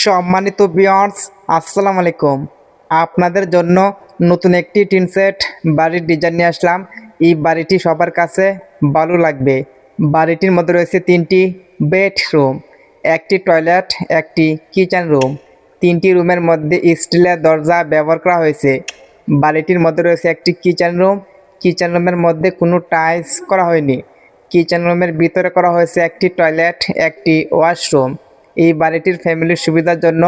সম্মানিত ভিউয়ার্স, আসসালামু আলাইকুম। আপনাদের জন্য নতুন একটি টিন সেট বাড়ির ডিজাইন নিয়ে আসলাম। এই বাড়িটি সবার কাছে ভালো লাগবে। বাড়িটির মধ্যে রয়েছে 3টি বেডরুম, একটি টয়লেট, একটি কিচেন রুম। 3টি রুমের মধ্যে স্টিলের দরজা ব্যবহার করা হয়েছে। বাড়িটির মধ্যে রয়েছে একটি কিচেন রুম। কিচেন রুমের মধ্যে কোনো টাইলস করা হয়নি। কিচেন রুমের ভিতরে করা হয়েছে একটি টয়লেট, একটি ওয়াশরুম। এই বাড়িটির ফ্যামিলির সুবিধার জন্য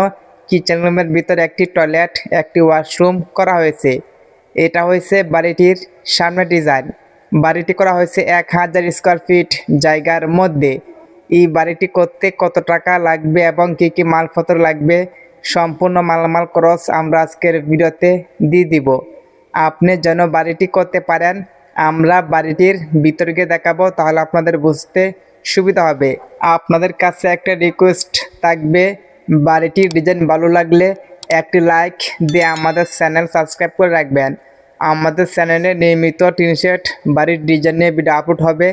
কিচেন রুমের ভিতরে একটি টয়লেট, একটি ওয়াশরুম করা হয়েছে। এটা হয়েছে বাড়িটির সামনের ডিজাইন। বাড়িটি করা হয়েছে 1000 স্কোয়ার ফিট জায়গার মধ্যে। এই বাড়িটি করতে কত টাকা লাগবে এবং কী কী মালপত্র লাগবে, সম্পূর্ণ মালামাল খরচ আমরা আজকের ভিডিওতে দিয়ে দিব। আপনি যেন বাড়িটি করতে পারেন, আমরা বাড়িটির ভিতরে গিয়ে দেখাবো, তাহলে আপনাদের বুঝতে সুবিধা হবে। আপনাদের কাছে একটা রিকোয়েস্ট থাকবে, বাড়িটির ডিজাইন ভালো লাগলে একটি লাইক দিয়ে আমাদের চ্যানেল সাবস্ক্রাইব করে রাখবেন। আমাদের চ্যানেলে নিয়মিত টিন সেট বাড়ির ডিজাইন নিয়ে ভিডিও আপলোড হবে।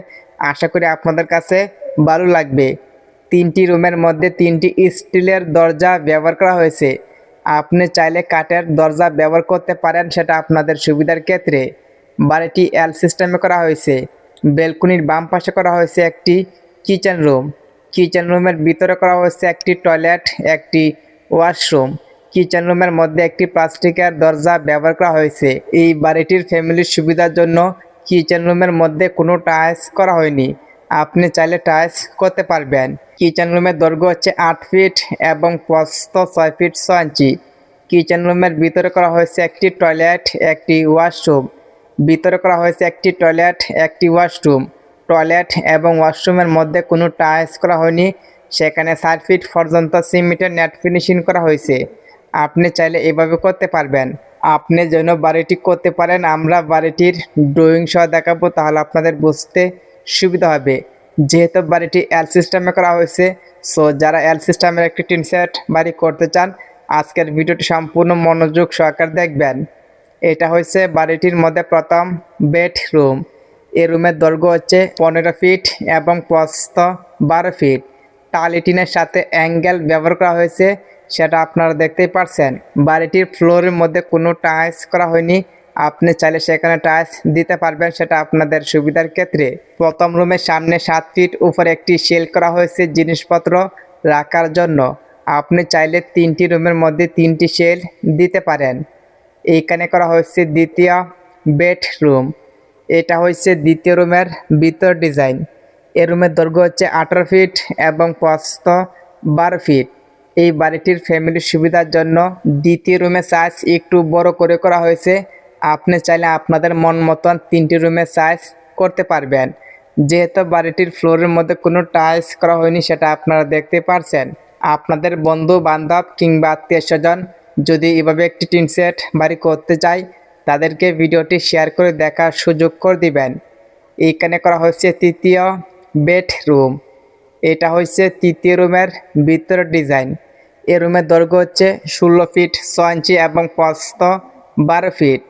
আশা করি আপনাদের কাছে ভালো লাগবে। 3টি রুমের মধ্যে 3টি স্টিলের দরজা ব্যবহার করা হয়েছে। আপনি চাইলে কাঠের দরজা ব্যবহার করতে পারেন, সেটা আপনাদের সুবিধার ক্ষেত্রে। বাড়িটি এল সিস্টেমে করা হয়েছে। ব্যালকনির বাম পাশে করা হয়েছে একটি কিচেন রুম। কিচেন রুমের ভিতরে করা হয়েছে একটি টয়লেট, একটি ওয়াশরুম। কিচেন রুমের মধ্যে একটি প্লাস্টিকের দরজা ব্যবহার করা হয়েছে। এই বাড়িটির ফ্যামিলির সুবিধার জন্য কিচেন রুমের মধ্যে কোনো টাইলস করা হয়নি। আপনি চাইলে টাইলস করতে পারবেন। কিচেন রুমের দৈর্ঘ্য হচ্ছে 8 ফিট এবং প্রস্থ 6 ফিট 6 ইঞ্চি। কিচেন রুমের ভিতরে করা হয়েছে একটি টয়লেট, একটি ওয়াশরুম। ভিতরে করা হয়েছে একটি টয়লেট, একটি ওয়াশরুম। টয়লেট এবং ওয়াশরুমের মধ্যে কোনো টাইলস করা হয়নি। সেখানে 4 ফিট পর্যন্ত সিমেন্টের নেট ফিনিশিং করা হয়েছে। আপনি চাইলে এভাবে করতে পারবেন। আপনি যেন বাড়িটি করতে পারেন, আমরা বাড়িটির ড্রয়িং সহ দেখাবো, তাহলে আপনাদের বুঝতে সুবিধা হবে। যেহেতু বাড়িটি এল সিস্টেমে করা হয়েছে, সো যারা এল সিস্টেমের একটি টিন সেট বাড়ি করতে চান, আজকের ভিডিওটি সম্পূর্ণ মনোযোগ সহকারে দেখবেন। এটা হচ্ছে বাড়িটির মধ্যে প্রথম বেডরুম। এই রুমের দৈর্ঘ্য হচ্ছে 15 ফিট এবং প্রস্থ 12 ফিট। টালি টিনের সাথে অ্যাঙ্গেল ব্যবহার করা হয়েছে, সেটা আপনারা দেখতেই পারছেন। বাড়িটির ফ্লোরের মধ্যে কোনো টাইলস করা হয়নি। আপনি চাইলে সেখানে টাইলস দিতে পারবেন, সেটা আপনাদের সুবিধার ক্ষেত্রে। প্রথম রুমের সামনে 7 ফিট উপরে একটি শেল করা হয়েছে জিনিসপত্র রাখার জন্য। আপনি চাইলে 3টি রুমের মধ্যে 3টি শেল দিতে পারেন। এইখানে করা হয়েছে দ্বিতীয় বেডরুম। এটা হচ্ছে দ্বিতীয় রুমের ভিতর ডিজাইন। এই রুমের দৈর্ঘ্য হচ্ছে 18 ফিট এবং প্রস্থ 12 ফিট। এই বাড়িটির ফ্যামিলির সুবিধার জন্য দ্বিতীয় রুমের সাইজ একটু বড় করে করা হয়েছে। আপনি চাইলে আপনাদের মন মতন 3টি রুমের সাইজ করতে পারবেন। যেহেতু বাড়িটির ফ্লোরের মধ্যে কোনো টাইলস করা হয়নি, সেটা আপনারা দেখতে পারছেন। আপনাদের বন্ধু বান্ধব কিংবা আত্মীয় স্বজন যদি এভাবে একটি টিন সেট বাড়ি করতে চায়, তাদেরকে ভিডিওটি শেয়ার করে দেখার সুযোগ করে দিবেন। এইখানে করা হচ্ছে তৃতীয় বেডরুম। এটা হচ্ছে তৃতীয় রুমের ভিতরের ডিজাইন। এই রুমের দৈর্ঘ্য হচ্ছে 16 ফিট 6 ইঞ্চি এবং প্রস্থ 12 ফিট।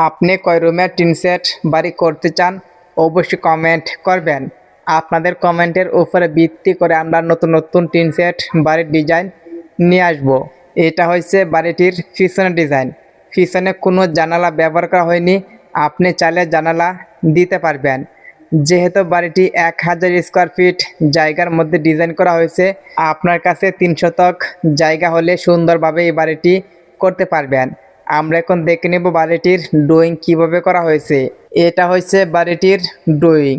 আপনি কয় রুমের টিন সেট বাড়ি করতে চান, অবশ্যই কমেন্ট করবেন। আপনাদের কমেন্টের উপরে ভিত্তি করে আমরা নতুন নতুন টিন সেট বাড়ির ডিজাইন নিয়ে আসব। এটা হচ্ছে বাড়িটির পিছনের ডিজাইন। পিছনে কোনো জানালা ব্যবহার করা হয়নি। আপনি চাইলে জানালা দিতে পারবেন। যেহেতু বাড়িটি 1000 স্কোয়ার ফিট জায়গার মধ্যে ডিজাইন করা হয়েছে, আপনার কাছে 3 শতক জায়গা হলে সুন্দরভাবে এই বাড়িটি করতে পারবেন। আমরা এখন দেখে নেব বাড়িটির ড্রয়িং কিভাবে করা হয়েছে। এটা হচ্ছে বাড়িটির ড্রয়িং।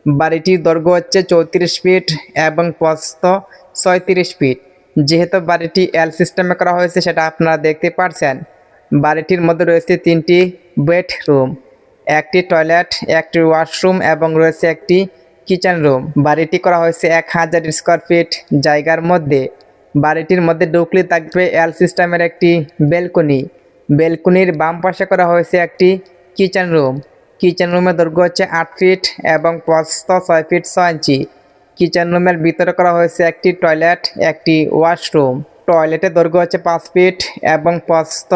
বাড়িটির দৈর্ঘ্য হচ্ছে 34 ফিট এবং প্রস্থ 36 ফিট। যেহেতু বাড়িটি এল সিস্টেমে করা হয়েছে, সেটা আপনারা দেখতে পাচ্ছেন। বাড়িটির মধ্যে রয়েছে 3টি বেডরুম, একটি টয়লেট, একটি ওয়াশরুম এবং রয়েছে একটি কিচেন রুম। বাড়িটি করা হয়েছে 1000 স্কোয়ার ফিট জায়গার মধ্যে। বাড়িটির মধ্যে ঢুকলে থাকবে এল সিস্টেমের একটি ব্যালকনি। ব্যালকনির বাম পাশে করা হয়েছে একটি কিচেন রুম। কিচেন রুমের দৈর্ঘ্য হচ্ছে 8 ফিট এবং প্রস্থ 6 ফিট 6 ইঞ্চি। কিচেন রুমের ভিতরে করা হয়েছে একটি টয়লেট, একটি ওয়াশরুম। টয়লেটের দৈর্ঘ্য হচ্ছে 5 ফিট এবং প্রস্থ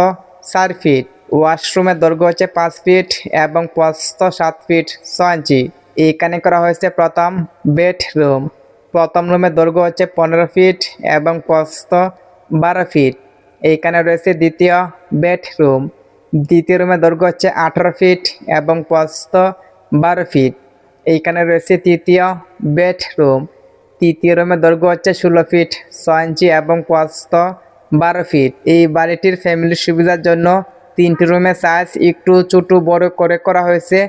4 ফিট। ওয়াশরুমের দৈর্ঘ্য হচ্ছে 5 ফিট এবং প্রস্থ 7 ফিট 6 ইঞ্চি। এইখানে করা হয়েছে প্রথম বেডরুম। প্রথম রুমের দৈর্ঘ্য হচ্ছে 15 ফিট এবং প্রস্থ 12 ফিট। এইখানে রয়েছে দ্বিতীয় বেডরুম। দ্বিতীয় রুমের দৈর্ঘ্য হচ্ছে 18 ফিট এবং প্রস্থ 12 ফিট। এইখানে রয়েছে তৃতীয় বেডরুম। তৃতীয় রুমের দৈর্ঘ্য হচ্ছে 16 ফিট 6 ইঞ্চি এবং প্রস্থ 12 ফিট। এই বাড়িটির ফ্যামিলির সুবিধার জন্য 3টি রুমের সাইজ একটু ছোট বড় করে করা হয়েছে।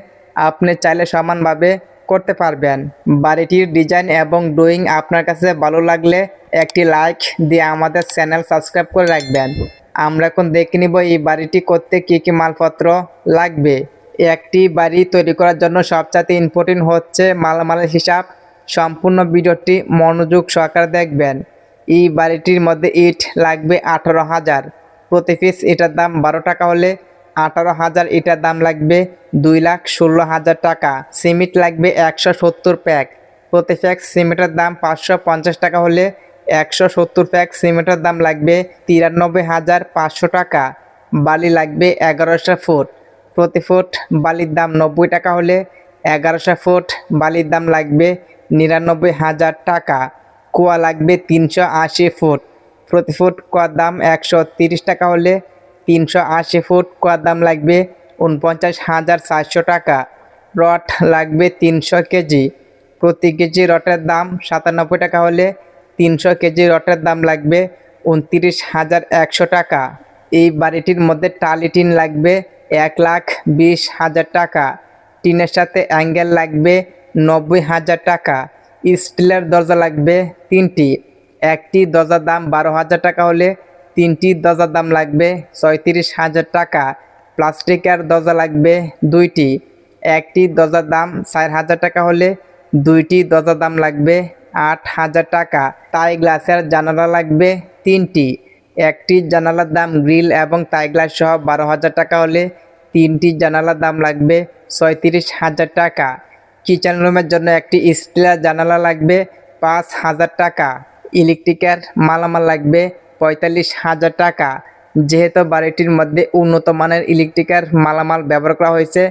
আপনি চাইলে সমানভাবে করতে পারবেন। বাড়িটির ডিজাইন এবং ড্রয়িং আপনার কাছে ভালো লাগলে একটি লাইক দিয়ে আমাদের চ্যানেল সাবস্ক্রাইব করে রাখবেন। আমরা এখন দেখে নিব এই বাড়িটি করতে কি কি মালপত্র লাগবে। একটি বাড়ি তৈরি করার জন্য সবচেয়ে ইম্পর্টেন্ট হচ্ছে মালামালের হিসাব। সম্পূর্ণ ভিডিওটি মনোযোগ সহকারে দেখবেন। এই বাড়িটির মধ্যে ইট লাগবে 18,000। প্রতি পিস এটার দাম 12 টাকা হলে 18,000 এটার দাম লাগবে 2,16,000 টাকা। সিমেন্ট লাগবে 170 প্যাক। প্রতি প্যাক সিমেন্টের দাম 550 টাকা হলে 170 প্যাক সিমেন্টের দাম লাগবে 93,500 টাকা। বালি লাগবে 1100 ফুট। প্রতি ফুট বালির দাম 90 টাকা হলে 1100 ফুট বালির দাম লাগবে 99,000 টাকা। কুয়া লাগবে 380 ফুট। প্রতি ফুট কুয়ার দাম 130 টাকা হলে 380 ফুট কুয়ার দাম লাগবে 49,400 টাকা। রড লাগবে 300 কেজি। প্রতি কেজি রটের দাম 97 টাকা হলে 300 কেজি রটের দাম লাগবে 29,100 টাকা। এই বাড়িটির মধ্যে টালি টিন লাগবে 1,20,000 টাকা। টিনের সাথে অ্যাঙ্গেল লাগবে 90,000 টাকা। স্টিলের দরজা লাগবে 3টি। একটি দরজার দাম 12,000 টাকা হলে 3টি দরজার দাম লাগবে 36,000 টাকা। প্লাস্টিকের দরজা লাগবে 2টি। একটি দরজার দাম 4,000 টাকা হলে 2টি দরজার দাম লাগবে 8,000 টাকা। টাই গ্লাসের জানালা লাগবে 3টি। একটি জানালার দাম গ্রিল এবং টাই গ্লাস সহ 12,000 টাকা হলে 3টি জানালার দাম লাগবে 36,000 টাকা। কিচেন রুমের জন্য একটি স্টিলের জানালা লাগবে 5,000 টাকা। ইলেকট্রিকের মালামাল লাগবে 45,000 টাকা। যেহেতু বাড়িটির মধ্যে উন্নত মানের ইলেকট্রিকের মালামাল ব্যবহার করা হয়েছে,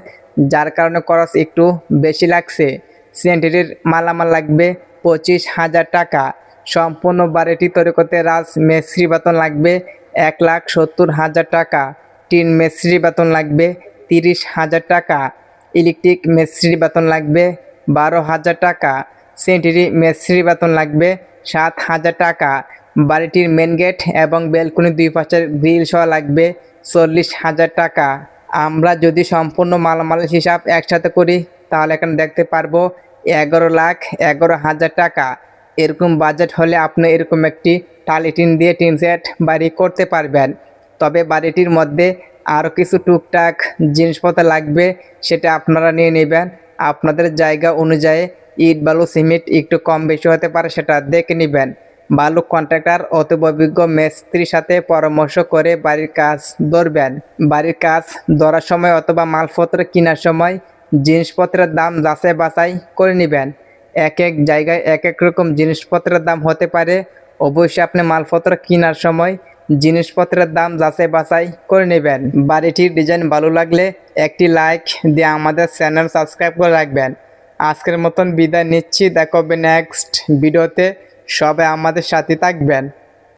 যার কারণে খরচ একটু বেশি লাগছে। স্যানিটারির মালামাল লাগবে 25,000 টাকা। সম্পূর্ণ বাড়িটি তৈরি করতে রাজ মিস্ত্রি বেতন লাগবে 1,70,000 টাকা। টিন মিস্ত্রি বেতন লাগবে 30,000 টাকা। ইলেকট্রিক মিস্ত্রি বেতন লাগবে 12,000 টাকা। স্যানিটারি মিস্ত্রি বেতন লাগবে 7,000 টাকা। বাড়িটির মেন গেট এবং ব্যালকনি দুই পাশের গ্রিল সহ লাগবে 40,000 টাকা। আমরা যদি সম্পূর্ণ মালামালের হিসাব একসাথে করি তাহলে এখানে দেখতে পারবো 11,11,000 টাকা। এরকম বাজেট হলে আপনি এরকম একটি টালি টিন দিয়ে টিন সেট বাড়ি করতে পারবেন। তবে বাড়িটির মধ্যে আরও কিছু টুকটাক জিনিসপত্র লাগবে, সেটা আপনারা নিয়ে নেবেন। আপনাদের জায়গা অনুযায়ী ইট বালু সিমেন্ট একটু কম বেশি হতে পারে, সেটা দেখে নেবেন। বালু কন্ট্রাক্টর অথবা অভিজ্ঞ মিস্ত্রির সাথে পরামর্শ করে বাড়ির কাজ ধরবেন। বাড়ির কাজ ধরার সময় অথবা মালপত্র কেনার সময় জিনিসপত্রের দাম যাচাই বাছাই করে নেবেন। এক এক জায়গায় এক এক রকম জিনিসপত্রের দাম হতে পারে। অবশ্যই আপনি মালপত্র কেনার সময় জিনিসপত্রের দাম যাচাই বাছাই করে নেবেন। বাড়িটির ডিজাইন ভালো লাগলে একটি লাইক দিয়ে আমাদের চ্যানেল সাবস্ক্রাইব করে রাখবেন। আজকের মতন বিদায় নিচ্ছি, দেখা হবে নেক্সট ভিডিওতে। সবাই আমাদের সাথে থাকবেন।